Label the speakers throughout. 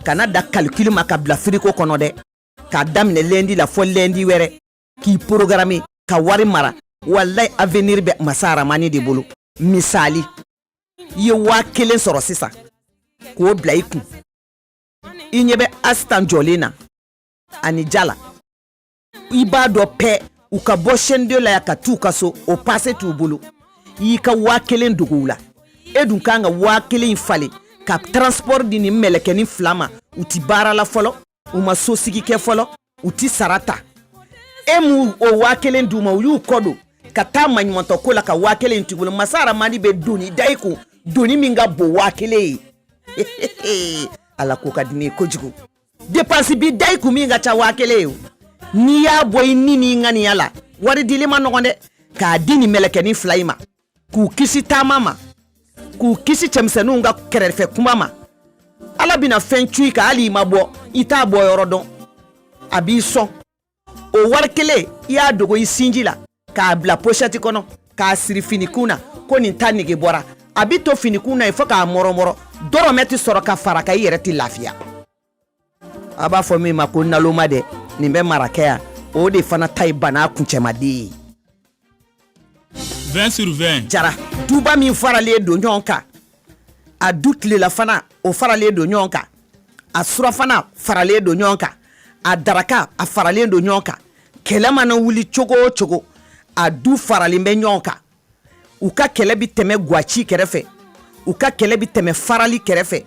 Speaker 1: kana da calcul ma ka bla frigo kono de ka damne lendi la fo lendi were ki programme ka wari mara wallahi avenir be masara mani de bolo misali ye wa kelen soro sisa ko bla iku inyebe astan jolina ani jala iba do pe u ka bo shende la ya ka tu kaso o passe tu bolo yi ka wa kelen dugula edun kanga wa kelen fale ka transport dini meleke ni flama uti bara la folo u ma so sigi ke folo uti sarata emu o wa kelen duma yu kodo ka ta manyoto ko la ka wa kelen tugula masara mani be doni daiku doni minga bo wa kelen ala ko kadini kojugo dépense bi daiku minga cha wa kelen ni ya boy nini ngani yala wari dilima nogonde ka dini meleke ni flaima ku kisi tamama ku kisi chemsenu nga kerefe kumama ala bina fenchu ka ali mabo ita boyorodon abi so o warkele ya dogo isinjila ka bla pochati kono ka siri finikuna ko ni tanige bora abi to finikuna ifo ka moro doro meti soro ka faraka yereti lafia aba fo mi makonna loma de ni be marakea o de fana tai bana kunchemadi
Speaker 2: 20 sur 20
Speaker 1: jara duba min farale do nyonka a dutle la fana o farale do nyonka a sura fana farale do nyonka a daraka a farale do nyonka kelama na wuli chogo a du farale be nyonka uka kelebi teme gwachi kerefe uka kelebi teme farali kerefe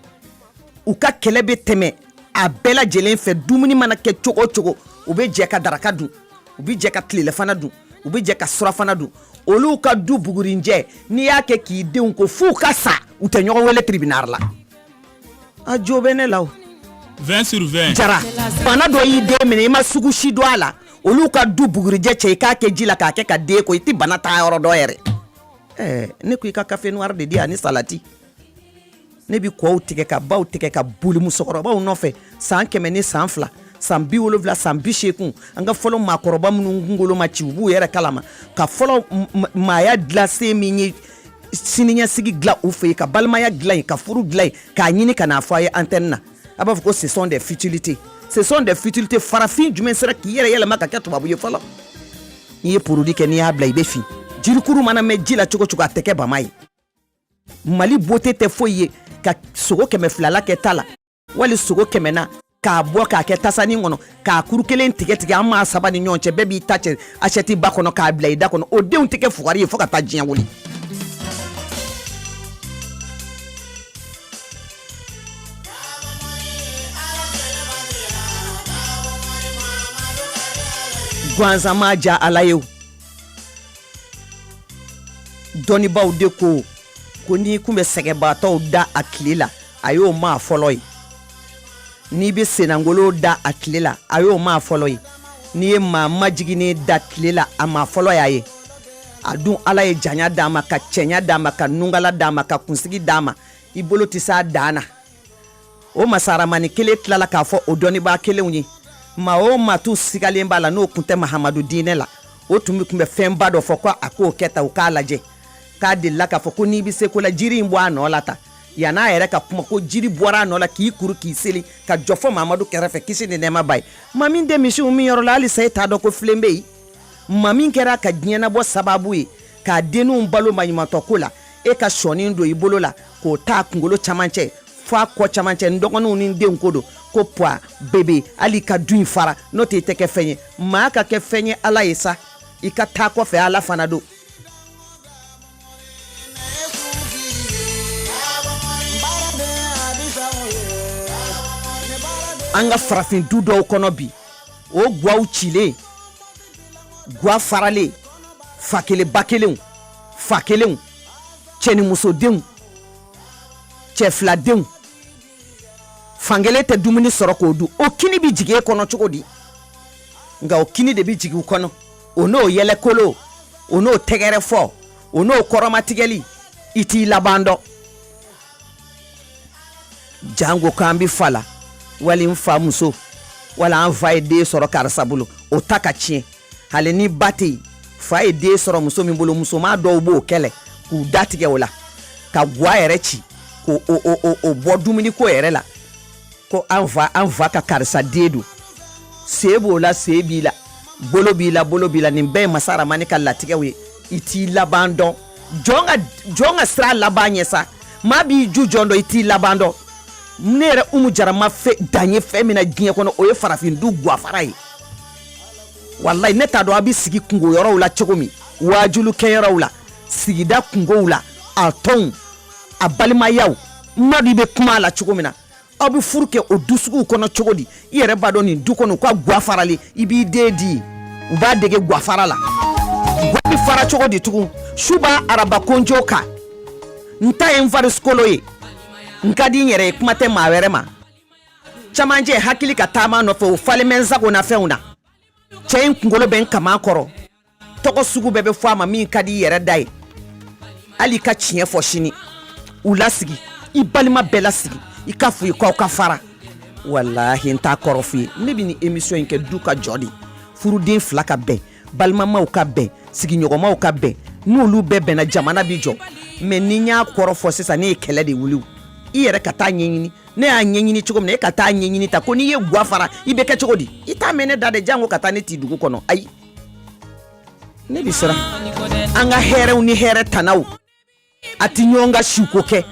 Speaker 1: uka kelebi teme a bela jelen fe dumuni mana ke chogo ube jeka daraka du ube jeka tlele fana du ube jeka sura fana du olu ka du bugurinje ni yake ki deun ko fu ka sa utenyo wele tribunal la a jobene law
Speaker 2: 20 sur 20
Speaker 1: jara bana do yi de mene ma sugu shi do ala olu ka du bugurinje che ka ke jila ka ke ka de ko iti bana ta yoro do yere ne ku ka café noir de dia ni salati ne bi ko utike ka ba utike ka bulu musokoro ba unofe san kemeni san fla san bi wolovla san bi shekun anga folo makoroba munu ngolo ma chibu yere kalama ka folo maya glacé minyi sininya sigi gla ufe ka balmaya gla ka furu gla ka nyini kana foye antenne aba ko ce sont des futilités farafin du mensera ki yere yele maka katu babu ye folo ni ye produit ke ni ya bla ibe fi jirikuru mana me jila choko ateke ba mai mali beauté te foye ka sogo keme flala ke tala wali sogo keme na ka bo ka ke tasani ngono ka kuru kelen tige amma saba ni nyonche bebi tache acheti bakono ka bla ida kono o de un tike fukari fo ka ta jian woli gwanza maja alayo doni baw de ko ni kumbe sege bato da akilila ayo ma folloy ni be senangolo da akilila ayo ma folloy ni ma majigini da akilila ama folloy aye adun ala ye janya dama ka chenya dama ka nungala dama ka kunsigi dama ibolo tisa dana o masara mani kele tlala ka fo o doni ba kele unyi ma o matu sigalemba la no kunte Mahamadu dine la o tumi kumbe femba do fo kwa ako keta ukalaje ka de la ka fo ko ni bi se ko la jiri mbo anolata yana ere ka kuma ko jiri bora no la ki kuru ki seli ka jofo Mamadou kerefe kisi ne nema bay mamin de mishi umi yoro la ali sai ta do ko flembe yi mamin kera ka diena bo sababu yi ka denu mbalo manyima to kula e ka shoni ndo ibolo la ko ta kungolo chamanche fa ko chamanche ndokonu ni de nkodo ko poa bebe ali ka duin fara no te teke fenye ma ka ke fenye ala isa ika ta ko fe ala fanado anga farafin dudo kono bi o gwa uchile gwa farale fakele bakele cheni musodem chefladem fangele te dumuni soroko du okini bi jige kono chukodi nga okini de bi jigi kono ono yele kolo ono tegere fo ono koromatigeli iti labando jango kambi fala wali mfa muso wala anfa ide soro karsabulo o takachie hale ni bati fa ide soro muso mi bolo muso ma do bo kele ku datige wala ka gwa erechi ko o bodumini ko erela ko an fa ka karisa dedu sebo la sebila bolo bila nin bɛɛ Masa Rahamani ka latigɛw ye i t'i laban dɔn jɔn ka sira laban ɲɛ sa maa b'i ju jɔn dɔn i t'i laban dɔn ne yɛrɛ Umu Jara ma dan ye fɛn min na diɲɛ kɔnɔ o ye farafindu guwafara ye wallahi ne t'a dɔn a bɛ sigi kungo yɔrɔw la cogo min waajulu kɛyɔrɔw la sigida kungow la a tɔnw a balimayaw madu bɛ kuma a la cogo min na aw bɛ furu kɛ o dusuguw kɔnɔ cogo di i yɛrɛ b'a dɔn nin du kɔnɔ ka guwafarali i b'i den di u b'a dege guwafara la guwa bɛ fara cogo di tugun su b'a araba konjo kan n ta ye n farisikolo ye n ka di n yɛrɛ ye kuma tɛ maa wɛrɛ ma camancɛ hakili ka taama nɔfɛ o falen bɛ n sago na fɛnw na cɛ in kunkolo bɛ n kama kɔrɔ tɔgɔ sugu bɛɛ bɛ fɔ a ma min ka di i yɛrɛ da ye hali ka tiɲɛ fɔ sini u lasigi i balima bɛɛ lasigi i ka fɔ i k'aw ka fara wallahi n t'a kɔrɔ f'i ye ne bɛ nin émission in kɛ du ka jɔ de furuden fila ka bɛn balimamaw ka bɛn sigiɲɔgɔnmaw ka bɛn n'olu bɛɛ bɛnna jamana bi jɔ mais ni n y'a kɔrɔ fɔ sisan ne ye kɛlɛ de wuli i yɛrɛ ka taa ɲɛɲini ne y'a ɲɛɲini cogo min na e ka taa ɲɛɲini ta ko n'i ye guwa fara i bɛ kɛ cogo di i t'a mɛn ne da de jango ka taa ne ti dugu kɔnɔ ayi ne bi siran an ka hɛrɛw ni hɛrɛ tanaw a ti ɲɔgɔn ka suko kɛ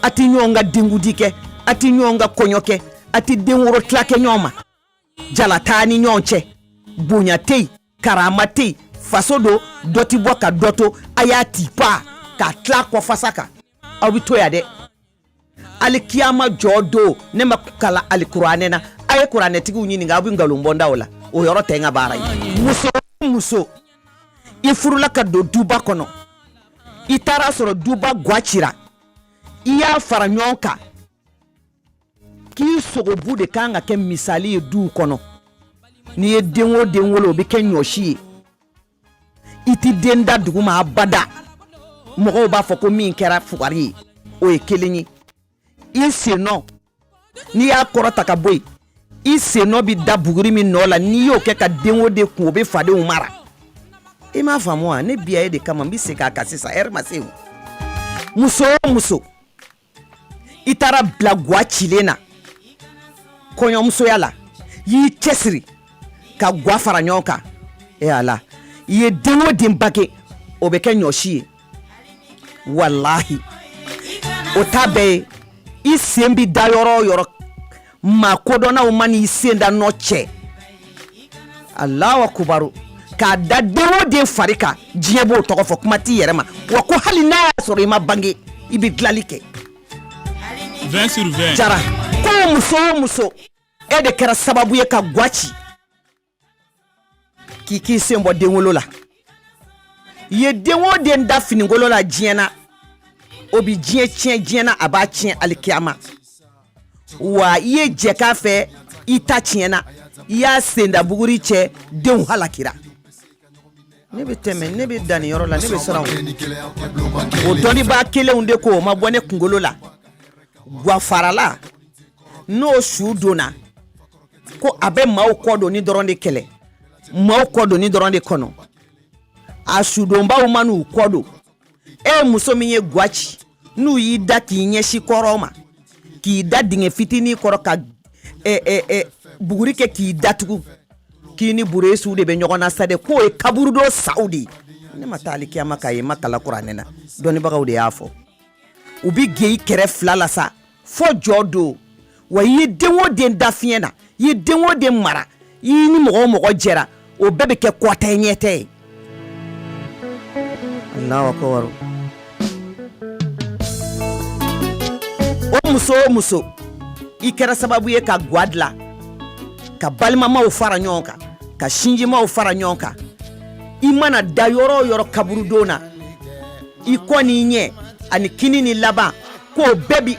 Speaker 1: a ti ɲɔgɔn ka dengudi kɛ a ti ɲɔgɔn ka kɔɲɔ kɛ a ti den woro tila kɛ ɲɔgɔn ma jala taa ni ɲɔgɔn cɛ bonya tɛ yen karama tɛ yen faso do dɔ ti bɔ ka dɔ to a y'a ti pa k'a tila kɔfasa kan aw bi to yan dɛ alikiyama jɔ do ne ma kala alikuranɛ na a ye kuranɛtigiw ɲininka aw bi nkalon bɔnda o la o yɔrɔ tɛ n ka baara ye muso i furula ka don duba kɔnɔ i taara sɔrɔ duba guwa cira i y'a fara ɲɔgɔn kan k'i sogobu de kan ka kɛ misali ye duw kɔnɔ n'i ye den o den wolo o bɛ kɛ ɲɔsi ye i ti den da dugu ma abada mɔgɔw b'a fɔ ko min kɛra fugari ye o ye kelen ye i sennɔ n'i y'a kɔrɔ ta ka bɔ yen i sennɔ bi da buguri min nɔ la n'i y'o kɛ ka den o den kun o bɛ fadenw mara i m'a faamu wa ne biya ye de kama n bɛ segin a kan sisan ɛri ma se o muso o muso i taara bila guwa cilen na kɔɲɔmusoya la y'i cɛsiri ka guwa fara ɲɔgɔn kan ala i ye den o den bange o bɛ kɛ ɲɔsi ye walahi o t'a bɛɛ ye i sen bi da yɔrɔ o yɔrɔ maa kodɔnnaw ma n'i sen da nɔ cɛ Allahu akubaru k'a da den o den fari kan diɲɛ b'o tɔgɔ fɔ kuma t'i yɛrɛ ma wa ko hali n'a y'a sɔrɔ i ma bange i bɛ dilali kɛ
Speaker 2: 20/20
Speaker 1: Jara ko muso o muso e de kɛra sababu ye ka guwa ci k'i sen bɔ den wolo la i ye den o den da finigolo la diɲɛ na o bi diɲɛ tiɲɛ diɲɛ na a b'a tiɲɛ alikiyama wa i ye jɛ k'a fɛ i ta tiɲɛna i y'a senda buguri cɛ denw halakira ne bɛ tɛmɛ ne bɛ danni yɔrɔ la ne bɛ siran o dɔnnibaa kelenw de ko o ma bɔ ne kunkolo la guwafarala n'o su donna ko a bɛ maaw kɔ don ni dɔrɔn de kɛlɛ maaw kɔ don ni dɔrɔn de kɔnɔ a sudonbaw ma n'u kɔ don e muso min ye guwa ci n'u y'i da k'i ɲɛsi kɔrɔ ma k'i da dingɛ fitinin kɔrɔ ka buguri kɛ k'i datugu k'i ni buresuw de bɛ ɲɔgɔn na sa dɛ k'o ye kaburudo saw de ye ne ma taa alikiyama k'a ye ma kala kuranɛ na dɔnnibagaw de y'a fɔ u bi gɛ i kɛrɛ fila la sa fɔ jɔ don wa i ye den o den da fiɲɛ na i ye den o den mara i ni mɔgɔ o mɔgɔ jɛra o bɛɛ bɛ kɛ kɔtɛ ɲɛtɛ ye Allahu akbar o muso i kɛra sababu ye ka guwa dilan ka balimamaw fara ɲɔgɔn kan ka sinjimaw fara ɲɔgɔn kan i mana da yɔrɔ o yɔrɔ kaburudon na i kɔ n'i ɲɛ ani kini ni laban k'o bɛɛ bi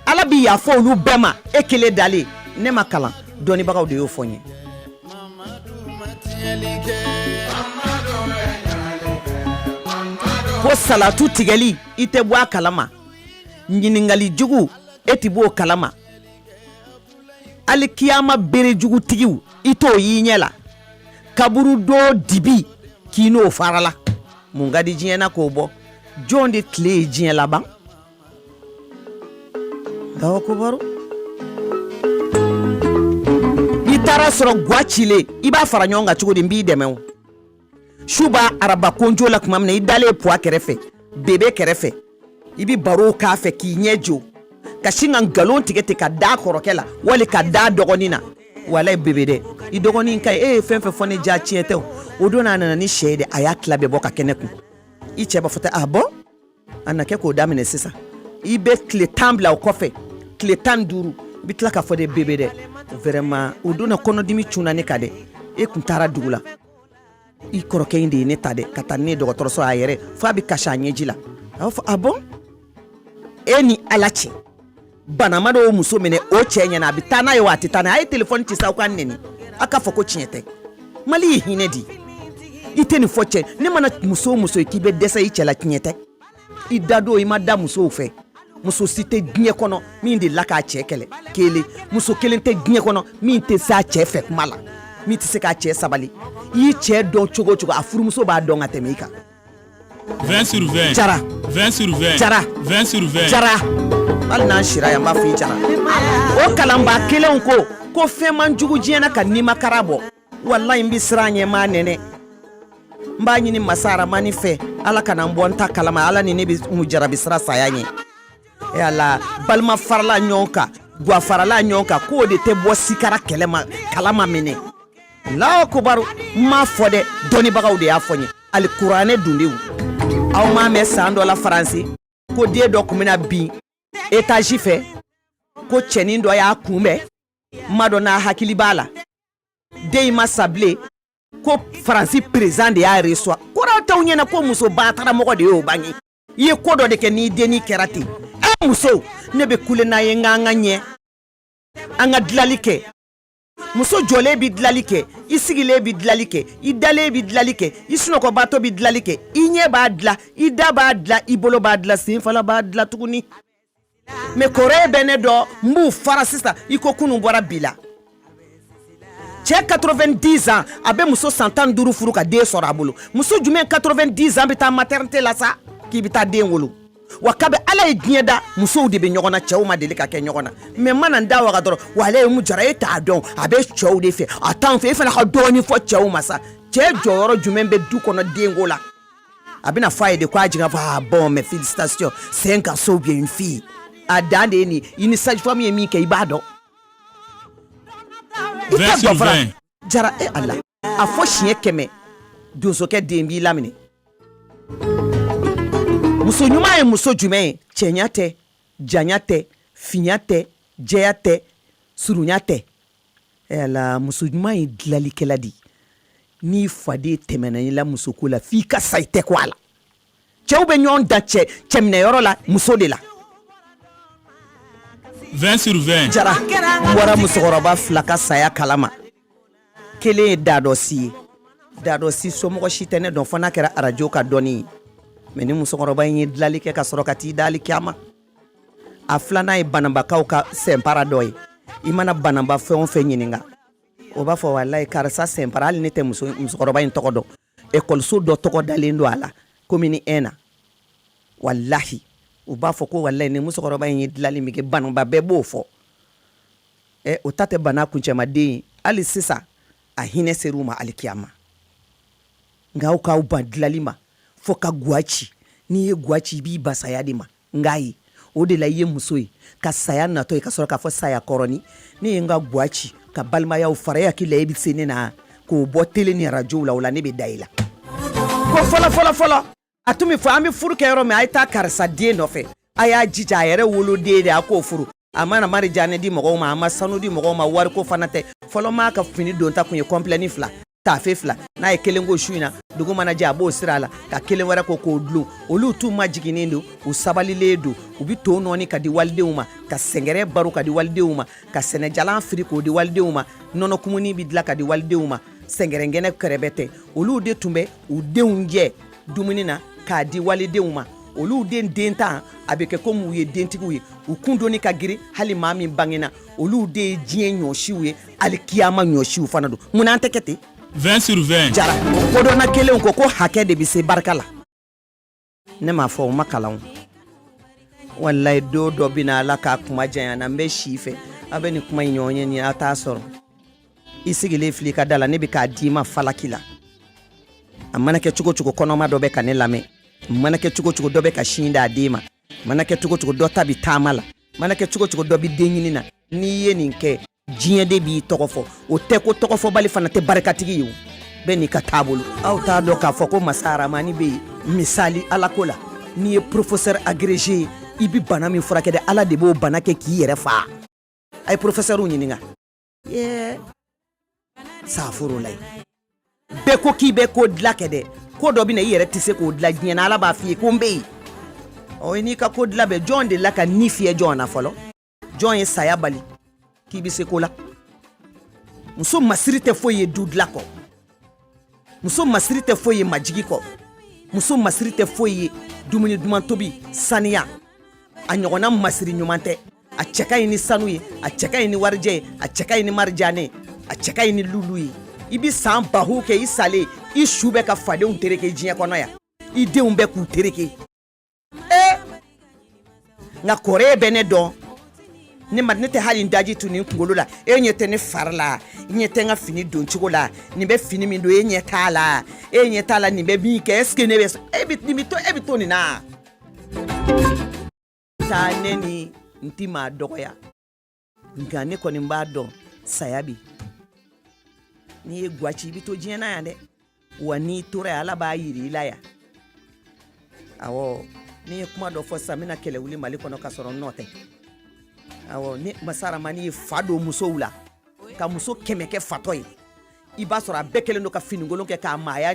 Speaker 1: ala bi yafa olu bɛɛ ma e kelen dalen ne ma kalan dɔnnibagaw de y'o fɔ n ye ko salatu tigɛli i tɛ bɔ a kalama ɲiningali jugu e ti b'o kalama alikiyama bere jugutigiw i t'o y'i ɲɛ la kaburu do dibi k'i n'o farala mun ka di diɲɛ na k'o bɔ jɔn de tile ye diɲɛ laban Allahu akubaru taara sɔrɔ gwa cilen i b'a fara ɲɔgɔn kan cogo di n b'i dɛmɛ o su b'a araba konjo la tuma min na i dalen puwa kɛrɛfɛ bebe kɛrɛfɛ i bi baro k'a fɛ k'i ɲɛ jo ka sin ka nkalon tigɛ ten ka da kɔrɔkɛ la wali ka da dɔgɔnin na walayi bebe dɛ i dɔgɔnin ka ɲi e ye fɛn fɛn fɔ ne ja tiɲɛ tɛ o don n'a nana ni sɛ ye dɛ a y'a tila bɛɛ bɔ ka kɛnɛ kun i cɛ b'a fɔ tɛ a bɔn a na kɛ k'o daminɛ sisan i bɛ tile 10 bila o kɔfɛ tile 15 i bɛ tila k'a fɔ de bebe dɛ vraiment o don na kɔnɔdimi cunna ne kan dɛ e kun taara dugu la i kɔrɔkɛ in de ye ne ta dɛ ka taa ne ye dɔgɔtɔrɔso a yɛrɛ fo a bɛ kasi a ɲɛji la a b'a fɔ a bɔn e ni ala cɛ banama dɔw muso minɛ o cɛ ɲɛna a bɛ taa n'a ye wa a tɛ taa n'a ye telefɔni ci sa aw ka nɛni a ka fɔ ko tiɲɛ tɛ mali ye hinɛ di i tɛ nin fɔ cɛ ne mana muso o muso ye k'i bɛ dɛsɛ i cɛ la tiɲɛ tɛ i da don i ma da musow fɛ muso si tɛ diɲɛ kɔnɔ min de la k'a cɛ kɛlɛ kelen muso kelen tɛ diɲɛ kɔnɔ min tɛ s'a cɛ fɛ kuma la min tɛ se k'a cɛ sabali i y'i cɛ dɔn cogo o cogo a furumuso b'a dɔn ka tɛmɛ i kan
Speaker 2: 20 sur 20
Speaker 1: jara
Speaker 2: 20 sur 20
Speaker 1: jara
Speaker 2: 20 sur 20
Speaker 1: jara hali n'an sira yan n b'a fɔ i jara o kalanbaa kelenw ko fɛn man jugu diɲɛ na ka nimakara bɔ walayi n bɛ siran a ɲɛ maa nɛnɛ n b'a ɲini masa aramani fɛ ala kana n bɔ n ta kalama ala ni ne bɛ mu jarabi sira saya ɲɛ e ala balima farala ɲɔgɔn kan gwa farala ɲɔgɔn kan k'o de tɛ bɔ sikara kalama minɛ Allahu akubaru n m'a fɔ dɛ dɔnnibagaw de y'a fɔ n ye ali kuranɛ dundenw aw m'a mɛn san dɔ la faransi ko den dɔ tun bɛna bin etazi fɛ ko cɛnin dɔ y'a kunbɛn n ma dɔn n'a hakili b'a la den in ma sa bilen ko faransi président de y'a reçoit kɔrɔ t'aw ɲɛna ko muso baataramɔgɔ de y'o bange i ye ko dɔ de kɛ n'i denni kɛra ten muso ne bɛ kule n'a ye n ka ɲɛ an ka dilali kɛ muso jɔlen bi dilali kɛ i sigilen bi dilali kɛ i dalen bi dilali kɛ i sunɔgɔbaatɔ bi dilali kɛ i ɲɛ b'a dilan i da b'a dilan i bolo b'a dilan sen fana b'a dilan tuguni mais kɔrɔ bɛ ne dɔn n b'u fara sisan i ko kunun bɔra bi la cɛ 90 ans a bɛ muso 115 furu ka den sɔrɔ a bolo muso jumɛn 90 ans bɛ taa maternité la sa k'i bɛ taa den wolo wa kabe ala ye diɲɛ da musow de bɛ ɲɔgɔn na cɛw ma deli ka kɛ ɲɔgɔn na mais mana n da waga dɔrɔn wa ale ye mun jara e t'a dɔn a bɛ cɛw de fɛ a t'an fɛ e fana ka dɔɔni fɔ cɛw ma sa cɛ jɔyɔrɔ jumɛn bɛ du kɔnɔ denko la a bɛna fɔ a ye de ko a jigin fɔ ah bon mais félicitations c'est un garçon bien une fille a dan de ye nin i ni sage-femme ye min kɛ i b'a dɔn i tɛ dɔ fara jara e ala a fɔ siɲɛ 100 donsokɛ den b'i laminɛ muso ɲuman ye muso jumɛn ye cɛɲa tɛ janya tɛ finya tɛ jɛya tɛ surunya tɛ ala muso ɲuman ye dilalikɛla di n'i faden tɛmɛna i la musoko la f'i ka sa i tɛ ko a la cɛw bɛ ɲɔgɔn da cɛminɛyɔrɔ la muso de la
Speaker 2: 20 sur 20
Speaker 1: jara n bɔra musokɔrɔba 2 ka saya kalama kelen ye dadɔsi ye dadɔsi somɔgɔ si tɛ ne dɔn fɔ n'a kɛra arajo ka dɔnni ye mais ni musokɔrɔba in ye dilali kɛ ka sɔrɔ ka t'i dali kiyama a filanan ye banabakaw ka sɛnpara dɔ ye i mana banaba fɛn o fɛn ɲininka o b'a fɔ walayi karisa sɛnpara hali ne tɛ musokɔrɔba in tɔgɔ dɔn ekɔliso dɔ tɔgɔ dalen don a la komi ni ɛn na walahi u b'a fɔ ko walayi ni musokɔrɔba in ye dilali min kɛ banaba bɛɛ b'o fɔ o ta tɛ bana kuncɛmaden ye hali sisan a hinɛ ser'u ma alikiyama nka aw k'aw ban dilali ma fo ka gwa ci n'i ye gwa ci i b'i ba saya de ma nka ye o de la i ye muso ye ka saya natɔ ye ka sɔrɔ k'a fɔ saya kɔrɔni ne ye n ka gwa ci ka balimayaw fara e hakili la e bɛ se ne na k'o bɔ tele ni arajow la o la ne bɛ da i la ko fɔlɔ a tun bɛ fɔ an bɛ furu kɛ yɔrɔ min a ye taa karisa den nɔfɛ a y'a jija a yɛrɛ woloden de a k'o furu a mana marijanɛ di mɔgɔw ma a ma sanu di mɔgɔw ma wariko fana tɛ fɔlɔ maa ka fini don ta kun ye kɔnpilɛni 2 tafe 2 n'a ye kelen ko su in na dugu mana jɛ a b'o sira a la ka kelen wɛrɛ ko k'o dulon olu t'u ma jiginnen don u sabalilen don u bi to nɔɔni ka di walidenw ma ka sɛngɛrɛ baro ka di walidenw ma ka sɛnɛjalan firi k'o di walidenw ma nɔnɔ kumuni bi dilan ka di walidenw ma sɛngɛrɛngɛnɛ kɛrɛbɛ tɛ olu de tun bɛ u denw jɛ dumuni na k'a di walidenw ma olu den tan a bɛ kɛ komi u ye dentigiw ye u kun donni ka girin hali maa min bangena olu de ye diɲɛ ɲɔsiw ye hali kiyama ɲɔsiw fana don mun n'an tɛ kɛ ten
Speaker 2: 20 sur 20
Speaker 1: jara kodɔnna kelenw ko hakɛ de bɛ se barika la ne m'a fɔ o ma kalan wallahi do dɔ bɛna ala k'a kuma janya na n bɛ si fɛ a bɛ nin kuma in ɲɔgɔn ye nin a t'a sɔrɔ i sigilen fili ka da la ne bɛ k'a d'i ma falaki la a mana kɛ cogo cogo kɔnɔma dɔ bɛ ka ne lamɛn mana kɛ cogo cogo dɔ bɛ ka sin d'a den ma mana kɛ cogo cogo dɔ ta bi taama la mana kɛ cogo cogo dɔ bi den ɲini na n'i ye nin kɛ diɲɛ de b'i tɔgɔ fɔ o tɛ ko tɔgɔfɔbali fana tɛ barikatigi ye o bɛɛ n'i ka taabolo aw t'a dɔn k'a fɔ ko masa aramani bɛ yen misali alako la n'i ye professeur agrégé ye i bi bana min furakɛ dɛ ala de b'o bana kɛ k'i yɛrɛ faa a ye professeur ɲininka saaforo la ye bɛɛ ko k'i bɛ ko dilan kɛ dɛ ko dɔ bɛ na i yɛrɛ tɛ se k'o dilan diɲɛ na ala b'a f'i ye ko n bɛ yen ɔ n'i ka ko dilan bɛ jɔn de la ka ni fiyɛ jɔn na fɔlɔ jɔn ye saya bali k'i bɛ se ko la muso masiri tɛ foyi ye du dilan kɔ muso masiri tɛ foyi ye majigi kɔ muso masiri tɛ foyi ye dumuni duman tobi saniya a ɲɔgɔnna masiri ɲuman tɛ a cɛ ka ɲi ni sanu ye a cɛ ka ɲi ni warijɛ ye a cɛ ka ɲi ni marijanɛ a cɛ ka ɲi ni lulu ye i bi san bahu kɛ i salen i su bɛ ka fadenw tereke diɲɛ kɔnɔ yan i denw bɛ k'u tereke nka kɔrɛ bɛ ne dɔn ne tɛ hali daji tu nin kunkolo la e ɲɛ tɛ ne fari la e ɲɛ tɛ n ka fini don cogo la nin bɛ fini min don e ɲɛ t'a la nin bɛ min kɛ est ce que ne bɛ e bɛ to nin na taa ne ni n ti maa dɔgɔya nka ne kɔni b'a dɔn saya bi n'i ye gwaci i bɛ to diɲɛ na yan dɛ wa n'i tora yan ala b'a yiri i la yan awɔ n'i ye kuma dɔ fɔ sisan n bɛna kɛlɛ wuli mali kɔnɔ ka sɔrɔ nɔ tɛ awɔ ni masa aramani ye fa don musow la ka muso 100 kɛ fatɔ ye i b'a sɔrɔ a bɛɛ kɛlen don ka finikolon kɛ k'a maaya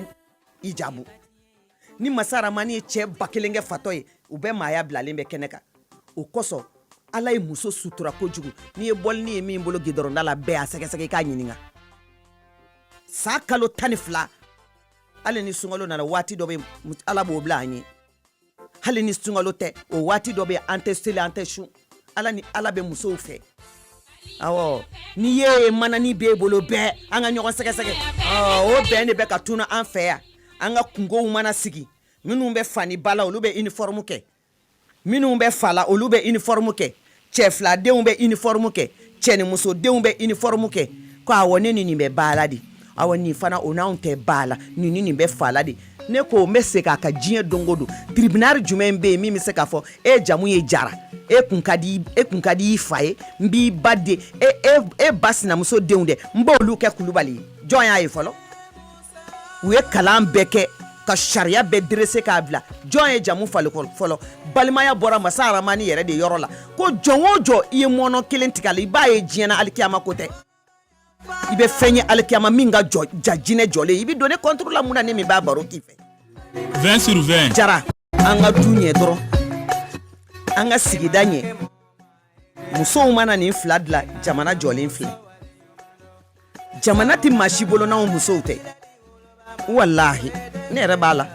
Speaker 1: i jabu ni masa aramani ye cɛ 1000 kɛ fatɔ ye u bɛɛ maaya bilalen bɛ kɛnɛ kan o kosɔn ala ye muso sutura kojugu n'i ye bɔlini ye min bolo gidɔrɔnda la bɛɛ a sɛgɛsɛgɛ i k'a ɲininka saa kalo 12 hali ni sunkalo nana waati dɔ bɛ ala b'o bila an ye hali ni sunkalo tɛ o waati dɔ bɛ an tɛ seli an tɛ sun ala bɛ musow fɛ awɔ ni ye manani b'e bolo bɛɛ an ka ɲɔgɔn sɛgɛsɛgɛ o bɛn de bɛ ka tunu an fɛ yan an ka kungow mana sigi minnu bɛ fani bala olu bɛ uniforme kɛ minnu bɛ fa la olu bɛ uniforme kɛ cɛ filadenw bɛ uniforme kɛ cɛ ni musodenw bɛ uniforme kɛ ko awɔ ne ni nin bɛ baara de awɔ nin fana o n'anw tɛ baara nin ni nin bɛ fa la de ne ko n bɛ segin a ka diɲɛ don o don tribunal jumɛn bɛ yen min bɛ se k'a fɔ e jamu ye jara e kun ka di i fa ye n b'i ba de e ba sinamuso denw dɛ n b'olu kɛ kulubali ye jɔn y'a ye fɔlɔ u ye kalan bɛɛ kɛ ka sariya bɛɛ dresse k'a bila jɔn ye jamu falen fɔlɔ balimaya bɔra masa aramani yɛrɛ de yɔrɔ la ko jɔn o jɔn i ye mɔnɔ kelen tigɛ a la i b'a ye diɲɛ na alikiyama ko tɛ i bɛ fɛn ye alikiyama min ka ja jinɛ jɔlen i bɛ don ne contre la mun na ne min b'a baro k'i fɛ
Speaker 2: 20/20
Speaker 1: jara an ka du ɲɛ dɔrɔn an ka sigida ɲɛ musow mana nin fila dilan jamana jɔlen filɛ jamana tɛ maa si bolo n'anw musow tɛ walahi ne yɛrɛ b'a la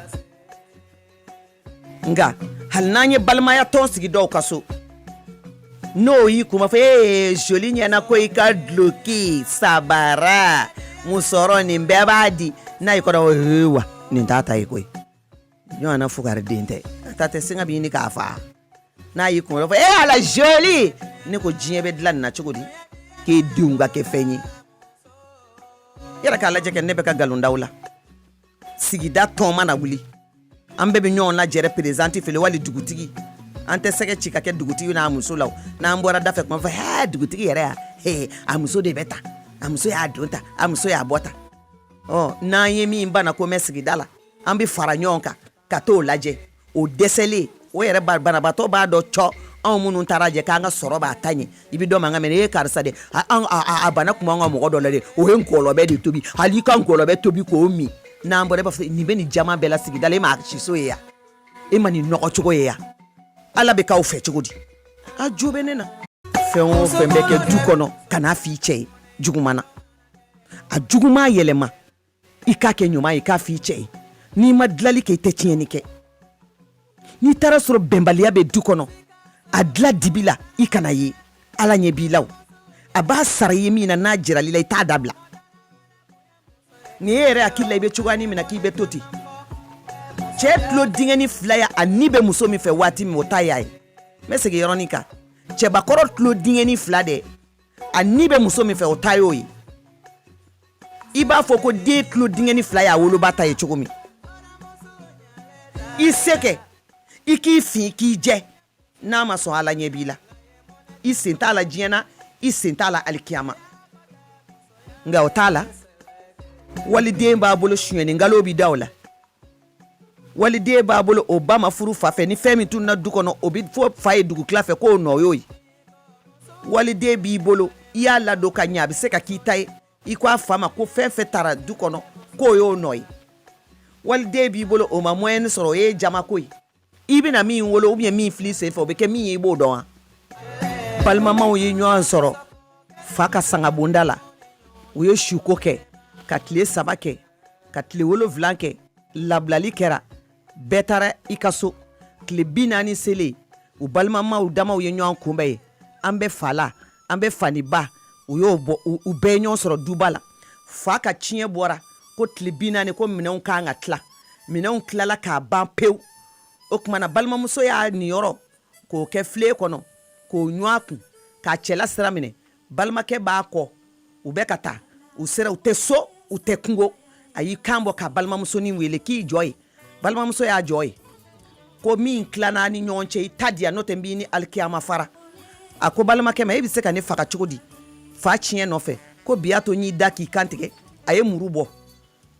Speaker 1: nka hali n'an ye balimaya tɔn sigi dɔw ka so n'o y'i kuma fɔ joli ɲɛna ko i ka duloki sabara musɔrɔ nin bɛɛ b'a di n'a y'i kɔrɔ wa nin t'a ta ye koyi ɲɔgɔn na fugariden tɛ a ta tɛ singa b'i ni k'a faa n'a y'i kuma fɔ ala joli ne ko diɲɛ bɛ dilan nin na cogo di k'e denw ka kɛ fɛn ye yɛrɛ k'a lajɛ kɛ ne bɛ ka nkalondaw la sigida tɔn mana wuli an bɛɛ bɛ ɲɔgɔn lajɛrɛ perezanti fili wali dugutigi an tɛ sɛgɛ ci ka kɛ dugutigi n'a muso la n'an bɔra da fɛ kuma fɔ dugutigi yɛrɛ ya a muso de bɛ ta a muso y'a don ta a muso y'a bɔ ta n'an ye min bana ko mɛn sigida la an bɛ fara ɲɔgɔn kan ka t'o lajɛ o dɛsɛlen o yɛrɛ banabatɔ b'a dɔn cɔ anw minnu taara jɛ k'an ka sɔrɔ b'a ta ɲɛ i bɛ dɔ mankan mɛn e karisa de a bana kuma an ka mɔgɔ dɔ la dɛ o ye ngɔlɔbɛ de tobi hali i ka ngɔlɔbɛ tobi k'o min n'an bɔra i b'a fɔ nin bɛ nin jama bɛɛ la sigida la e ma siso ye yan e ma nin nɔgɔ cogo ye yan ala bɛ k'aw fɛ cogo di a jo bɛ ne na fɛn o fɛn bɛ kɛ du kɔnɔ ka n'a f'i cɛ ye juguman na a juguman yɛlɛma i k'a kɛ ɲuman ye k'a f'i cɛ ye n'i ma dilali kɛ i tɛ tiɲɛni kɛ n'i taara sɔrɔ bɛnbaliya bɛ du kɔnɔ a dilan dibi la i kana ye ala ɲɛ b'i la a b'a sara i ye min na n'a jirali la i t'a dabila ni e yɛrɛ hakili la i bɛ cogoya min na k'i bɛ to ten cɛ tulo dingɛni 2 ya a ni bɛ muso min fɛ waati min o ta y'a ye n bɛ segin yɔrɔnin kan cɛbakɔrɔ tulo dingɛni 2 dɛ a ni bɛ muso min fɛ o ta y'o ye i b'a fɔ ko den tulo dingɛni fila y'a woloba ta ye cogo min i se kɛ i k'i fin k'i jɛ n'a ma sɔn ala ɲɛ b'i la i sen t'a la diɲɛ na i sen t'a la alikiyama nka o t'a la waliden b'a bolo suɲɛni ngalon bi da o la waliden b'a bolo o ba ma furu fa fɛ ni fɛn min tununa du kɔnɔ o bi fɔ fa ye dugu tila fɛ k'o nɔ y'o ye waliden b'i bolo i y'a ladon ka ɲɛ a bɛ se ka k'i ta ye i ko a fa ma ko fɛn fɛn taara du kɔnɔ k'o y'o nɔ ye waliden b'i bolo o ma moyen sɔrɔ o ye jamako ye i bɛna min wolo ou bien min fili sen fɛ o bɛ kɛ min ye i b'o dɔn wa balimamaw ye ɲɔgɔn sɔrɔ fa ka sangabonda la u ye suko kɛ ka tile 3 kɛ ka tile 7 kɛ labilali kɛra bɛɛ taara i ka so tile 40 selen u balimamaw damaw ye ɲɔgɔn kunbɛn ye an bɛ fa la an bɛ faniba u y'o bɔ u bɛɛ ɲɔgɔn sɔrɔ duba la fa ka tiɲɛ bɔra ko tile 40 ko minɛnw kan ka tila minɛnw tilala k'a ban pewu o kumana balimamuso y'a niyɔrɔ k'o kɛ filen kɔnɔ k'o ɲɔgɔn kun k'a cɛla sira minɛ balimakɛ b'a kɔ u bɛ ka taa u sera u tɛ so u tɛ kungo a y'i kan bɔ ka balimamusonin wele k'i jɔ ye balimamuso y'a jɔ ye ko min tilanna ni ɲɔgɔn cɛ i ta diya n'o tɛ n b'i ni alikiyama fara a ko balimakɛ ma e bɛ se ka ne faga cogo di fa tiɲɛ nɔfɛ ko bi y'a to n y'i da k'i kan tigɛ a ye muru bɔ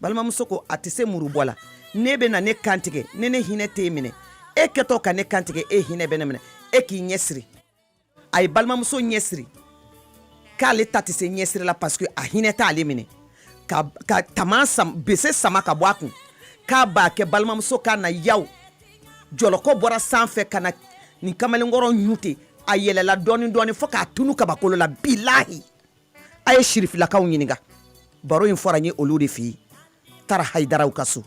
Speaker 1: balimamuso ko a tɛ se muru bɔ la ne bɛ na ne kan tigɛ ne hinɛ t'e minɛ e kɛtɔ ka ne kan tigɛ e hinɛ bɛ ne minɛ e k'i ɲɛsiri a ye balimamuso ɲɛsiri k'ale ta tɛ se ɲɛsiri la parce que a hinɛ t'ale minɛ ka tama bese sama ka bɔ a kun k'a b'a kɛ balimamuso ka na yaw jɔlɔkɔ bɔra sanfɛ ka na nin kamalenkɔrɔ ɲu ten a yɛlɛla dɔɔni dɔɔni fo k'a tunu kabakolo la bilahi a ye sirifilakaw ɲininka baro in fɔra n ye olu de fɛ yen taara hayidaraw ka so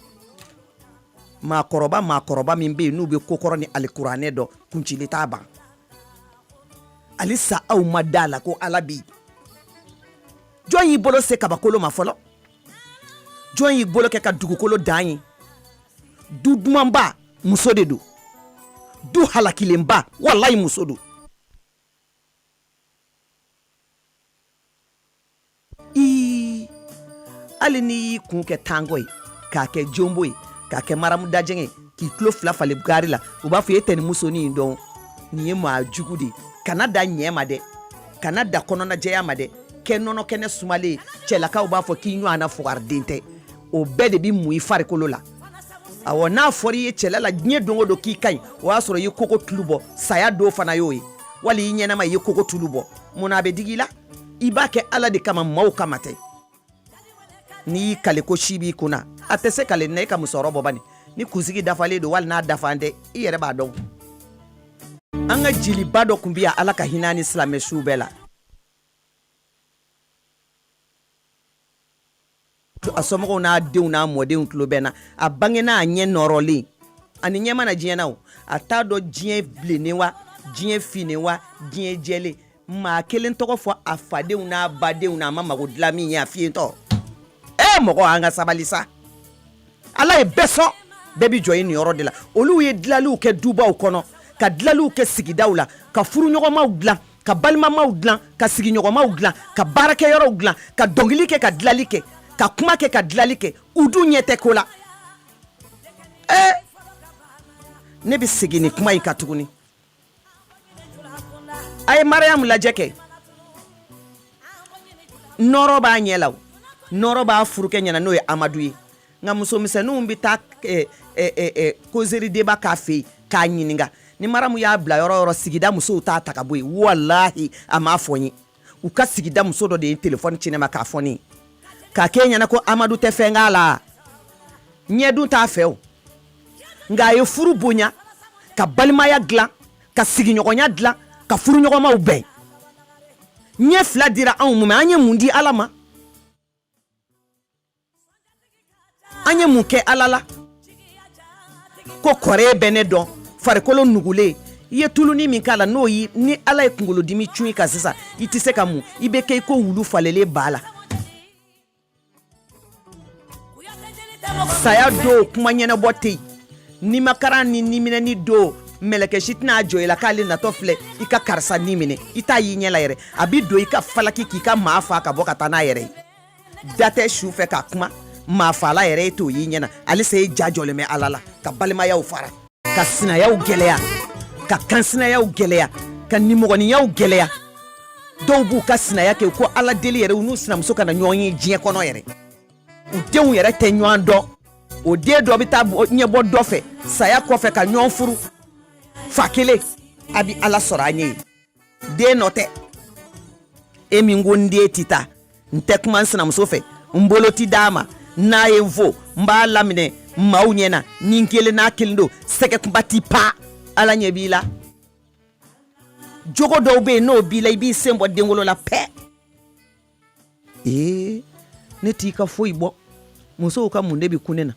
Speaker 1: maakɔrɔba min bɛ yen n'u bɛ kokɔrɔ ni alikuranɛ dɔn kuncili t'a ban halisa aw ma da la ko ala bɛ yen jɔn y'i bolo se kabakolo ma fɔlɔ jɔn y'i bolo kɛ ka dugukolo dan ye du dumanba muso de don du halakilenba walayi muso don hali n'i y'i kun kɛ tango ye k'a kɛ jombo ye k'a kɛ maramu dajɛngɛ k'i tulo 2 falen gari la u b'a fɔ e tɛ nin musonin dɔn nin ye maa jugu de kana da ɲɛ ma dɛ kana da kɔnɔna jɛya ma dɛ kɛ nɔnɔ kɛnɛ sumalen cɛlakaw b'a fɔ k'i ɲɔgɔnna fugariden tɛ o bɛɛ de bi mun i farikolo la awɔ n'a fɔra i ye cɛla la diɲɛ don o don k'i ka ɲi o y'a sɔrɔ i ye koko tulu bɔ saya don fana y'o ye wali i ɲɛnama i ye koko tulu bɔ munna a bɛ digi i la i b'a kɛ ala de kama maaw kama tɛ n'i y'i kale ko si b'i kunna a tɛ se kale na e ka musokɔrɔba bani ni kunsigi dafalen don wali n'a dafan tɛ i yɛrɛ b'a dɔn an ka jeliba dɔ tun bɛ yan ala ka hinɛ ni silamɛ suw bɛɛ la a somɔgɔw n'a denw n'a mɔdenw tulo bɛ na a bangena a ɲɛ nɔrɔlen ani ɲɛ mana diɲɛ na o a t'a dɔn diɲɛ bilennen wa diɲɛ finnen wa diɲɛ jɛlen maa kelen tɔgɔ fɔ a fadenw n'a badenw n'a ma mago dilan min ye a fiye tɔ mɔgɔ an ka sabali sa ala ye bɛɛ sɔn bɛɛ bi jɔ i nin yɔrɔ de la olu ye dilaliw kɛ dubaw kɔnɔ ka dilaliw kɛ sigidaw la ka furuɲɔgɔnmaw dilan ka balimamaw dilan ka sigiɲɔgɔnmaw dilan ka baarakɛyɔrɔw dilan ka dɔnkili kɛ ka dilali kɛ ka kuma kɛ ka dilali kɛ u dun ɲɛ tɛ ko la ne bɛ segin nin kuma in kan tuguni a ye mariyamu lajɛ kɛ nɔrɔ b'a ɲɛ la nɔrɔ b'a furukɛ ɲɛna n'o ye amadu ye nka musomisɛnninw bɛ taa kozeri deba k'a fɛ yen k'a ɲininka ni maramu y'a bila yɔrɔ yɔrɔ sigida musow t'a ta ka bɔ yen walahi a m'a fɔ n ye u ka sigida muso dɔ de ye telefɔni ci ne ma k'a fɔ ne ye k'a k'e ɲɛna ko amadu tɛ fɛn k'a la ɲɛdun t'a fɛ o nka a ye furu bonya ka balimaya dilan ka sigiɲɔgɔnya dilan ka furuɲɔgɔnmaw bɛn ɲɛ 2 dira anw ma an ye mun di ala ma an ye mun kɛ ala la ko kɔrɛ bɛ ne dɔn farikolo nugulen i ye tuluni min k'a la n'o ye ni ala ye kunkolodimi cun i kan sisan i tɛ se ka mun i bɛ kɛ i ko wulu falelen b'a la saya do kuma ɲɛnabɔ tɛ yen ni makaran ni niminɛni do mɛlɛkɛ si tɛna jɔ i la k'ale natɔ filɛ i ka karisa ni minɛ i t'a y'i ɲɛ la yɛrɛ a bi don i ka falaki k'i ka maa fa ka bɔ ka taa n'a yɛrɛ ye date su fɛ ka kuma maa fala yɛrɛ to yi ɲɛna ale se ja jɔlen bɛ ala la ka balimayaw fara ka sinayaw gɛlɛya ka kansinayaw gɛlɛya ka nimɔgɔniyaw gɛlɛya dɔw b'u ka sinaya kɛ ko ala deli yɛrɛ u n'u sinamuso kana ɲɔgɔn ye diɲɛ kɔnɔ yɛrɛ u denw yɛrɛ tɛ ɲɔgɔn dɔn o den dɔ bɛ taa ɲɛbɔ dɔ fɛ saya kɔfɛ ka ɲɔgɔn furu fa kelen a bi ala sɔrɔ a ɲɛ ye den nɔ tɛ e min ko n den ti taa n tɛ kuma n sinamuso fɛ n bolo ti d'a ma n'a ye n fo n b'a laminɛ maaw ɲɛna ni n kelen n'a kelen don sɛgɛ kunba ti pa ala ɲɛ b'i la jogo dɔw bɛ yen n'o b'i la i b'i sen bɔ denwolo la pɛ ne t'i ka foyi bɔ musow ka mun de bi kun ne na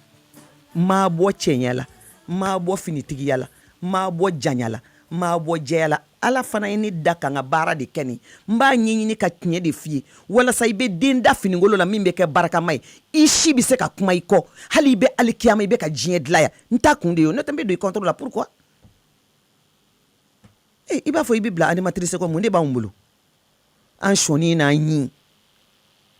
Speaker 1: n m'a bɔ cɛɲɛ la n m'a bɔ finitigiya la n m'a bɔ janya la n m'a bɔ jɛya la ala fana ye ne da ka n ka baara de kɛ nin n b'a ɲɛɲini ka tiɲɛ de f'i ye walasa i bɛ den da finigolo la min bɛ kɛ barakama ye i si bɛ se ka kuma i kɔ hali i bɛ alikiyama i bɛ ka diɲɛ dilan yan n t'a kun de ye ne tɛ n bɛ don i kɔntoro la pourquoi i b'a fɔ i bɛ bila animatrice kɔ mun de b'anw bolo an sɔnni n'an ɲin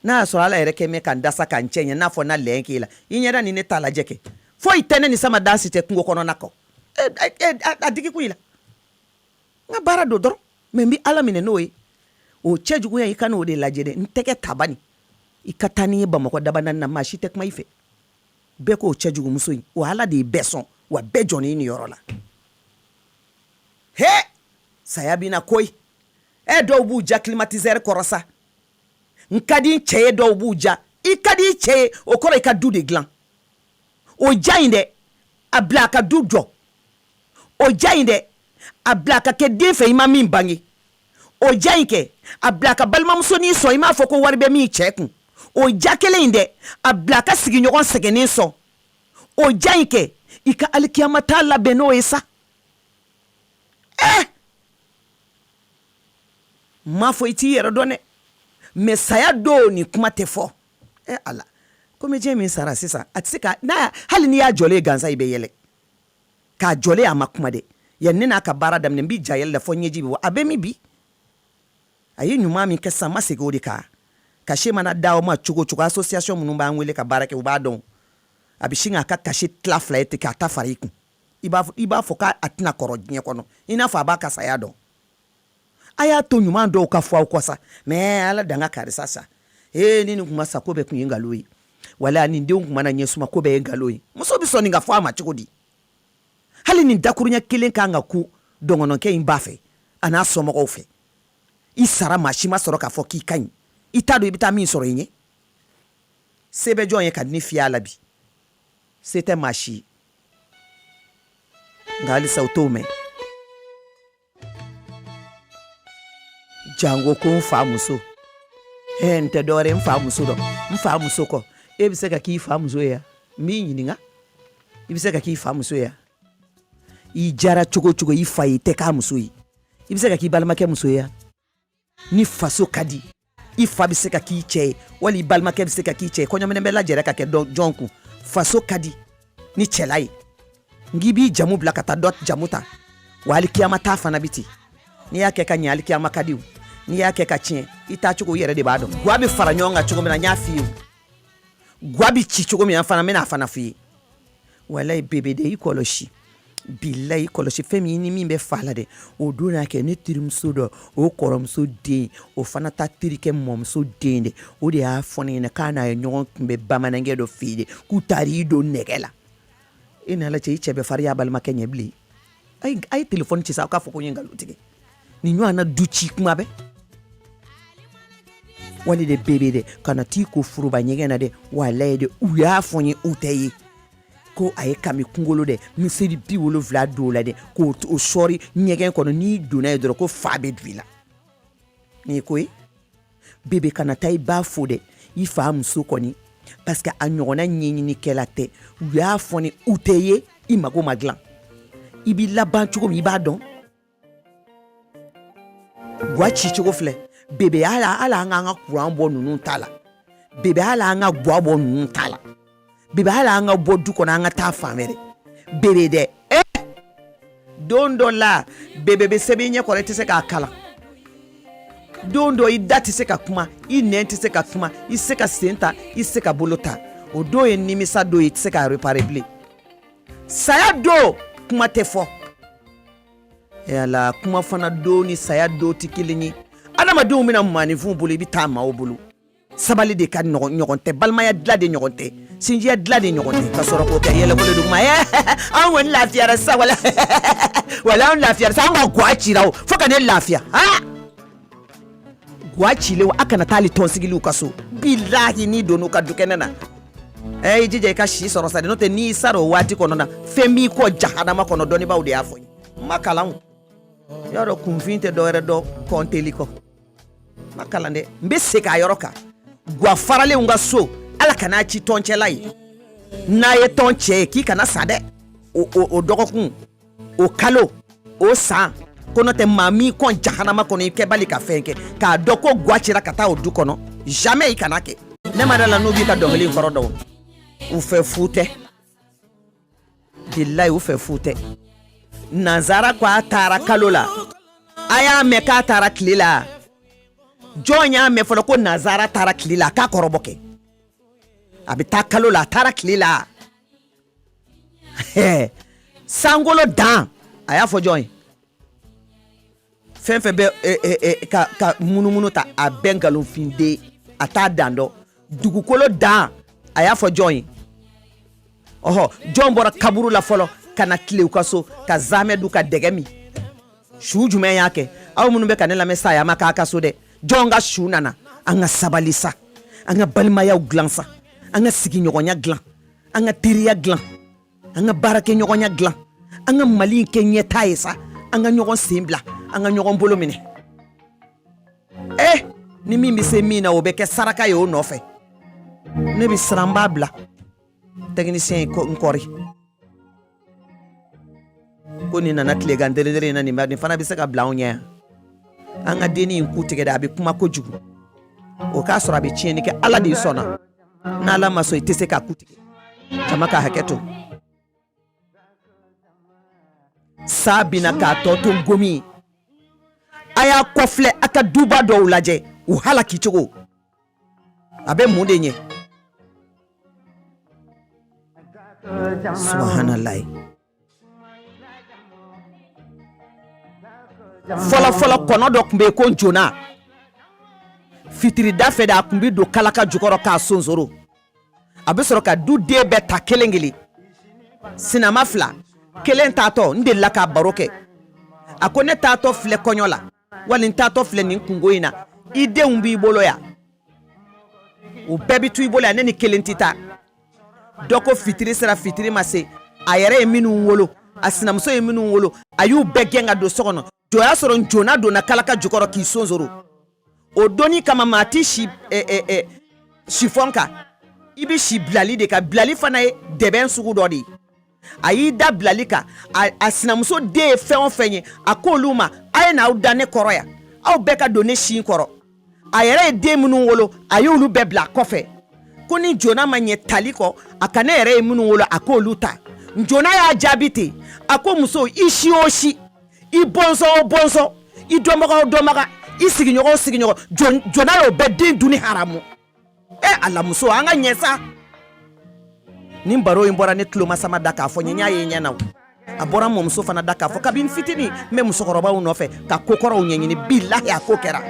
Speaker 1: n'a y'a sɔrɔ ala yɛrɛ kɛ mɛ ka n dasa ka n cɛ ɲɛ n'a fɔ na lɛn k'e la i ɲɛda ni ne t'a lajɛ kɛ foyi tɛ ne ni sama dansi tɛ kungo kɔnɔna kɔ a digi kun i la n ka baara don dɔrɔn mɛ n bɛ ala minɛ n'o ye o cɛ juguya i ka n'o de lajɛ dɛ n tɛgɛ tabani i ka taa ni ye bamakɔ dabana na maa si tɛ kuma i fɛ bɛɛ k'o cɛ jugumuso in o ala de ye bɛɛ sɔn wa bɛɛ jɔnni nin yɔrɔ la he saya bina koyi dɔw b'u ja climatiseur kɔrɔ sa n ka di n cɛ ye dɔw b'u ja i ka di i cɛ ye o kɔrɔ i ka du de dilan o ja in dɛ a bila a ka du jɔ o ja in dɛ a bila a ka kɛ den fɛ i ma min bange o ja in kɛ a bila a ka balimamusonin sɔn i m'a fɔ ko wari bɛ min cɛ kun o ja kelen in dɛ a bila a ka sigiɲɔgɔn sɛgɛnnen sɔn o ja in kɛ i ka alikiyama t'a labɛn n'o ye sa m'a fɔ i t'i yɛrɛ dɔn dɛ mɛ saya do ni kuma tɛ fɔ ala comédien min sara sisan a tɛ se ka hali n'i y'a jɔlen gansan i bɛ yɛlɛ k'a jɔlen a ma kuma dɛ yanni ne n'a ka baara daminɛ n bɛ ja yɛlɛ la fɔ ɲɛji bɛ bɔ a bɛ min bi a ye ɲuman min kɛ sisan ma segin o de kan kasi mana da o ma cogo cogo association minnu b'an wele ka baara kɛ u b'a dɔn a bɛ sin k'a ka kasi tila fila ye ten k'a ta fara i kun i b'a fɔ k'a tɛna kɔrɔ diɲɛ kɔnɔ i n'a fɔ a b'a ka saya dɔn a y'a to ɲuman dɔw ka fɔ aw kɔ sa mɛ ala dan ka karisa sa ni nin kuma sa ko bɛɛ kun ye nkalon ye wala nin denw kun mana ɲɛ suma ko bɛɛ ye nkalon ye muso bɛ sɔn nin ka fɔ a ma cogo di hali nin dakuruɲɛ kelen kan ka ku dɔngɔnɔkɛ in ba fɛ a n'a somɔgɔw fɛ i sara maa si ma sɔrɔ k'a fɔ k'i ka ɲi i t'a dɔn i bɛ taa min sɔrɔ i ɲɛ se bɛ jɔn ye ka ni fiyɛ a la bi se tɛ maa si ye nka halisa u t'o mɛn jango ko n fa muso n tɛ dɔwɛrɛ n fa muso dɔn n fa muso kɔ e bɛ se ka k'i fa muso ye n b'i ɲininka i bɛ se ka k'i fa muso ye i jara cogo cogo i fa ye i tɛ k'a muso ye i bɛ se ka k'i balimakɛ muso ye ni faso ka di i fa bɛ se ka k'i cɛ ye wali i balimakɛ bɛ se ka k'i cɛ ye kɔɲɔminɛ bɛ lajɛrɛ ka kɛ jɔn kun faso ka di ni cɛla ye n'i b'i jamu bila ka taa dɔ jamu ta wa alikiyama ta fana bi ten n'i y'a kɛ ka ɲɛ alikiyama ka di o n'i y'a kɛ ka tiɲɛ i taa cogo i yɛrɛ de b'a dɔn guwa bɛ fara ɲɔgɔn kan cogo min na n y'a f'i ye guwa bɛ ci cogo min na fana n bɛna a fana f'i ye walayi bebe de i kɔlɔsi bilayi i kɔlɔsi fɛn min ni min bɛ fa la dɛ o don n'a kɛ ne terimuso dɔ o kɔrɔmuso den o fana ta terikɛ mɔmuso den dɛ o de y'a fɔ ne ɲɛna k'a n'a ye ɲɔgɔn kunbɛ bamanankɛ dɔ f'i ye k'u taar'i don nɛgɛ la e n'ala cɛ i cɛ bɛ fari y'a balimakɛ ɲɛ bilen a ye telefɔni ci sa aw k'a fɔ ko n ye nkalon tigɛ nin ɲɔgɔn na du ci kuma bɛ wali de bebe dɛ ka na t'i ko furuba ɲɛgɛn na dɛ walayi de u y'a fɔ n ye u tɛ ye ko a ye kami kunkolo dɛ misiri 70 don la dɛ k'o sɔri ɲɛgɛn kɔnɔ n'i donna ye dɔrɔn ko fa bɛ don i la nin ye ko ye bebe kana taa i b'a fo dɛ i fa muso kɔni parce que a ɲɔgɔnna ɲɛɲinikɛla tɛ u y'a fɔ ni u tɛ ye i mago ma dilan i b'i laban cogo min i b'a dɔn guwa ci cogo filɛ bebe ala an k'an ka kuran bɔ ninnu ta la bebe ala an ka guwa bɔ ninnu ta la bebe ala an ka bɔ du kɔnɔ an ka taa fan wɛrɛ bebe dɛ don dɔ la bebe bɛ sɛbɛn ɲɛ kɔrɔ i tɛ se k'a kalan don dɔ i da tɛ se ka kuma i nɛn tɛ se ka kuma i se ka sen ta i se ka bolo ta o don ye nimisa don i tɛ se ka réparer bilen saya don kuma tɛ fɔ yala kuma fana don ni saya don tɛ kelen ye adamadenw bɛna maaninfinw bolo i bɛ taa maaw bolo sabali de ka ɲɔgɔn tɛ balimaya dilan de ɲɔgɔn tɛ sinjiya dilan de ɲɔgɔn tɛ ka sɔrɔ k'o kɛ yɛlɛbolo duguma an kɔni lafiyara sa wala an lafiyara sa an ka guwa cira o fo ka ne lafiya guwa cilen a kana taa hali tɔnsigiliw ka so bilahi n'i donn'u ka dukɛnɛ na i jija i ka si sɔrɔ sa de n'o tɛ n'i sara o waati kɔnɔ na fɛn b'i kɔ jahanama kɔnɔ dɔnnibaaw de y'a fɔ n ye ma kalan o y'a dɔn kunfin tɛ dɔwɛrɛ dɔn kɔnteli kɔ ma kalan dɛ n bɛ segin a yɔrɔ kan guwa faralenw ka so ala kana ci tɔncɛla ye n'a ye tɔn cɛ ye k'i kana sa dɛ o dɔgɔkun o kalo o san ko n'o tɛ maa min kɔn jahanama kɔnɔ i kɛbali ka fɛn kɛ k'a dɔn ko guwa cira ka taa o du kɔnɔ jamais i kana kɛ ne ma da la n'u b'i ka dɔnkili in kɔrɔ dɔn u fɛ fu tɛ bilayi u fɛ fu tɛ nanzara ko a taara kalo la a y'a mɛn k'a taara tile la jɔn y'a mɛn fɔlɔ ko nanzara taara tile la k'a kɔrɔbɔ kɛ a bɛ taa kalo la a taara tile la sankolo dan a y'a fɔ jɔn ye fɛn fɛn bɛ ka munumunu ta a bɛɛ nkalonfin den a t'a dan dɔn dugukolo dan a y'a fɔ jɔn ye jɔn bɔra kaburu la fɔlɔ ka na tilew ka so ka zamɛ du ka dɛgɛ min su jumɛn y'a kɛ aw minnu bɛ ka ne lamɛn sa ya ma k'a ka so dɛ jɔn ka su nana an ka sabali sa an ka balimayaw dilan sa an ka sigiɲɔgɔnya dilan an ka teriya dilan an ka baarakɛɲɔgɔnya dilan an ka mali in kɛ ɲɛtaa ye sa an ka ɲɔgɔn sen bila an ka ɲɔgɔn bolo minɛ ni min bɛ se min na o bɛ kɛ saraka ye o nɔfɛ ne bɛ siran n b'a bila technicien ye n kɔri ko nin nana tilegan dere na nin fana bɛ se ka bila anw ɲɛ yan an ka denni in ku tigɛ dɛ a bɛ kuma kojugu o k'a sɔrɔ a bɛ tiɲɛni kɛ ala de sɔnna n'ala ma sɔn i tɛ se k'a ku tigɛ jama ka hakɛ to sa bina k'a tɔ to gomi a y'a kɔfilɛ a ka duba dɔw lajɛ u halaki cogo a bɛ mun de ɲɛ subhanalayi fɔlɔ kɔnɔ dɔ tun bɛ yen ko jona fitirida fɛ de a tun bɛ don kalaka jukɔrɔ k'a sonsoro a bɛ sɔrɔ ka du den bɛɛ ta kelen kelen sinama fila kelen taatɔ n delila k'a baro kɛ a ko ne taatɔ filɛ kɔɲɔ la wali n taatɔ filɛ nin kungo in na i denw b'i bolo yan o bɛɛ bɛ to i bolo yan ne ni kelen tɛ taa dɔ ko fitiri sera fitiri ma se a yɛrɛ ye minnu wolo a sinamuso ye minnu wolo a y'u bɛɛ gɛn ka don so kɔnɔ jɔ y'a sɔrɔ jona donna kalaka jukɔrɔ k'i sonsoro o donni kama maa ti si sifɔn kan i bɛ si bilali de kan bilali fana ye dɛbɛn sugu dɔ de ye a y'i da bilali kan a sinamuso den ye fɛn o fɛn ye a k'olu ma a ye n'aw da ne kɔrɔ yan aw bɛɛ ka don ne sin kɔrɔ a yɛrɛ ye den minnu wolo a y'olu bɛɛ bila kɔfɛ ko ni jona ma ɲɛ tali kɔ a ka ne yɛrɛ ye minnu wolo a k'olu ta jona y'a jaabi ten a ko muso i si o si i bɔnsɔn o bɔnsɔn i dɔnbaga o dɔnbaga i sigiɲɔgɔn o sigiɲɔgɔn jona y'o bɛɛ den dun ni haramu ala muso an ka ɲɛ sa nin baro in bɔra ne tulomasama da k'a fɔ n y'a ye ɲɛ na a bɔra mɔmuso fana da k'a fɔ kabini fitinin n bɛ musokɔrɔbaw nɔfɛ ka kokɔrɔw ɲɛɲini bilahi a ko kɛra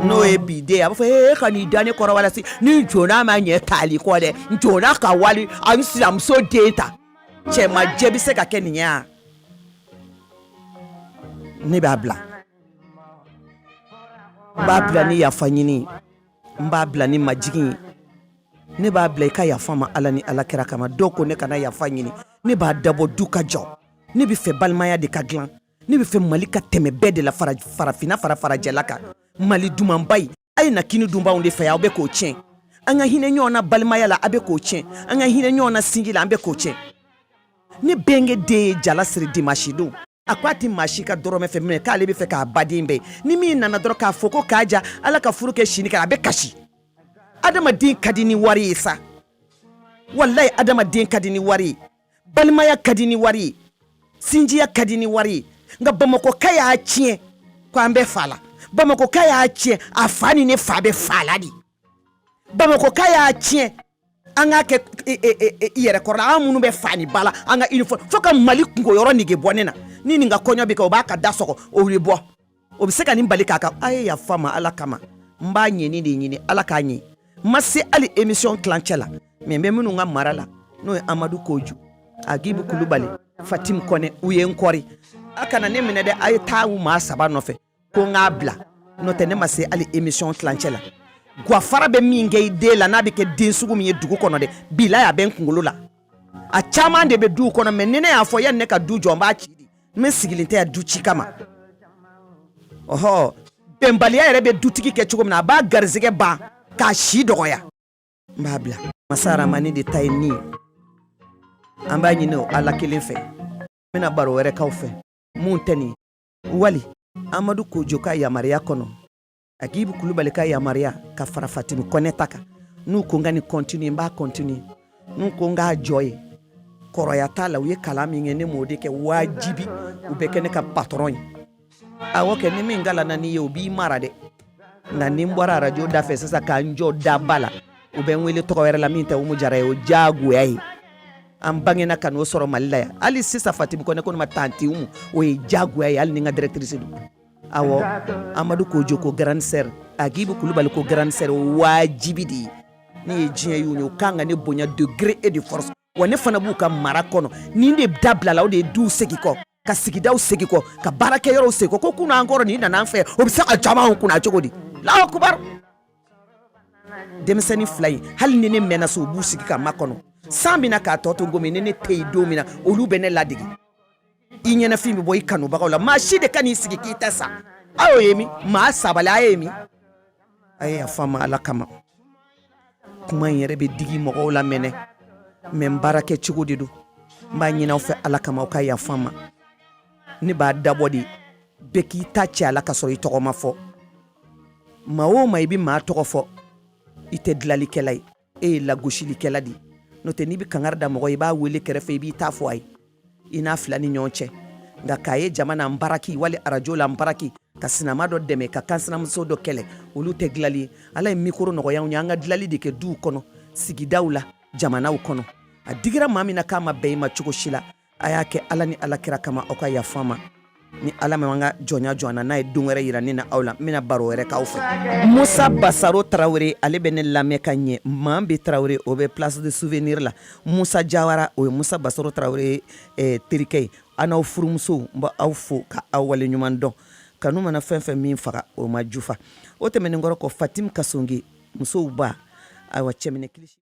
Speaker 1: n'o ye bi den a b'a fɔ ka n'i da ne kɔrɔ walasi ni jona ma ɲɛ taali kɔ dɛ jona ka wali a bɛ sinamuso den ta cɛmajɛ bɛ se ka kɛ nin ye ne b'a bila n b'a bila ni yafa ɲini n b'a bila ni majigin ye ne b'a bila I ka yafa ma ala ni ala kira kama dɔw ko ne kana yafa ɲini ne b'a dabɔ du ka jɔ ne bɛ fɛ balimaya de ka dilan ne bɛ fɛ Mali ka tɛmɛ bɛɛ de la farafinna fara farajɛla kan Mali dumanba ye a ye na kini dunbaw de fɛ aw bɛ k'o tiɲɛ an ka hinɛ ɲɔgɔn na balimaya la a bɛ k'o tiɲɛ an ka hinɛ ɲɔgɔn na sinji la an bɛ k'o tiɲɛ ne bɛnkɛ den ye jala siri dimanche don a ko a tɛ maa si ka dɔrɔmɛ fɛ minɛ k'ale bɛ fɛ k'a baden bɛɛ ni min nana dɔrɔn k'a fɔ ko k'a ja ala ka furu kɛ sini kɛ a bɛ kasi adamaden ka di ni wari ye sa wallahi adamaden ka di ni wari ye balimaya ka di ni wari ye sinjiya ka di ni wari ye nka Bamakɔ ka y'a tiɲɛ ko an bɛ fa la Bamako ka y'a tiɲɛ a fa ni ne fa bɛ fa la de Bamako ka y'a tiɲɛ an ka kɛ yɛrɛ kɔrɔla an minnu bɛ fa ni bala an ka uniforme fo ka Mali kungo yɔrɔ nige bɔ ne na ni nin ka kɔɲɔ bɛ kɛ o b'a ka da sɔgɔ o bɛ bɔ o bɛ se ka nin bali k'a kan a ye yafa ma Ala kama n b'a ɲɛni de ɲini Ala k'a ɲɛ ma se hali émission tilancɛ la mais n bɛ minnu ka mara la n'o ye Amadu Koju Agibu Kulubali Fatim Kone u ye n kɔri a kana ne minɛ dɛ a ye taa u maa saba nɔfɛ ko n k'a bila n'o tɛ ne ma se hali émission tilancɛ la Guafara bɛ min kɛ i den la n'a bɛ kɛ den sugu min ye dugu kɔnɔ dɛ bila y'a bɛ n kunkolo la a caman de bɛ du kɔnɔ mais ni ne y'a fɔ yanni ne ka du jɔ n b'a ci de n sigilen tɛ du ci kama ɔhɔ bɛnbaliya yɛrɛ bɛ dutigi kɛ cogo min na a b'a garizɛgɛ ban k'a si dɔgɔya n b'a bila Masa Ramani de ta ye nin ye an b'a ɲini o Ala kelen fɛ n bɛna baro wɛrɛ k'aw fɛ mun tɛ nin wali Amadu Kojo ka yamaruya kɔnɔ Agibu Kulubali ka yamaruya ka fara Fatim Kone ta kan n'u ko n ka nin continue n b'a continue n'u ko n k'a jɔ ye kɔrɔya t'a la u ye kalan min kɛ ne m'o de kɛ wajibi u bɛ kɛ ne ka patron ye awɔ kɛ ni min galana n'i ye o b'i mara dɛ nka ni n bɔra radio da fɛ sisan ka n jɔ daba la u bɛ n wele tɔgɔ wɛrɛ la min tɛ Umu Jara ye o diyagoya ye an bangena ka n'o sɔrɔ Mali la yan hali sisan Fatim Kone ko ne ma tanti Umu o ye diyagoya ye hali ni n ka directrice don awɔ Amadu Kojo ko grande sœur Agibu Kulubali ko grande sœur wajibi de ye ne ye diɲɛ y'u ye u kan ka ne bonya de gré et de force wa ne fana b'u ka mara kɔnɔ ni de dabila la o de ye duw segin kɔ ka sigidaw segin kɔ ka baarakɛyɔrɔw segin kɔ ko kunna an kɔrɔ nin nana an fɛ o bɛ se ka jama kunna cogo di Alahu akubar denmisɛnnin fila in hali ni ne mɛnna so u b'u sigi ka makɔnɔ san bɛna k'a tɔ to gomi ni ne tɛ yen don min na olu bɛ ne ladege i ɲɛnafin bɛ bɔ i kanubagaw la maa si de ka n'i sigi k'i tɛ sa aw ye min maa sabali a ye min a ye yafa ma Ala kama kuma in yɛrɛ bɛ digi mɔgɔw la mɛnɛ mais n baara kɛ cogo de don n b'a ɲini aw fɛ Ala kama aw ka yafa ma ne b'a dabɔ de bɛɛ k'i ta cɛ a la ka sɔrɔ i tɔgɔ ma fɔ maa o maa i bɛ maa tɔgɔ fɔ i tɛ dilanlikɛla ye e ye lagosilikɛla de n'o tɛ n'i bɛ kangari da mɔgɔ i b'a wele kɛrɛfɛ i b'i ta fɔ a ye i n'a fila ni ɲɔgɔn cɛ nka k'a ye jamana n baraki wali arajo la n baraki ka sinama dɔ dɛmɛ ka kansinamuso dɔ kɛlɛ olu tɛ dilali ye Ala ye mikoro nɔgɔya an ye an ka dilali de kɛ duw kɔnɔ sigidaw la jamanaw kɔnɔ a digira maa min na k'a ma bɛn i ma cogo si la a y'a kɛ Ala ni Ala kira kama aw ka yafa ma ni Ala ma an ka jɔnya jɔ an na n'a ye don wɛrɛ yira ne na aw la n bɛna baro wɛrɛ k'aw fɛ Musa Basaro Tarawele ale bɛ ne lamɛn ka ɲɛ Mambi Tarawele o bɛ place de souvenir la Musa Jawara o ye Musa Basaro Tarawele terikɛ ye an n'aw furumusow n bɛ aw fo ka aw wale ɲuman dɔn kanu mana fɛn fɛn min faga o ma jufa o tɛmɛnen kɔrɔ kɔ Fatim Kasonge musow ba ayiwa cɛminɛ kilisi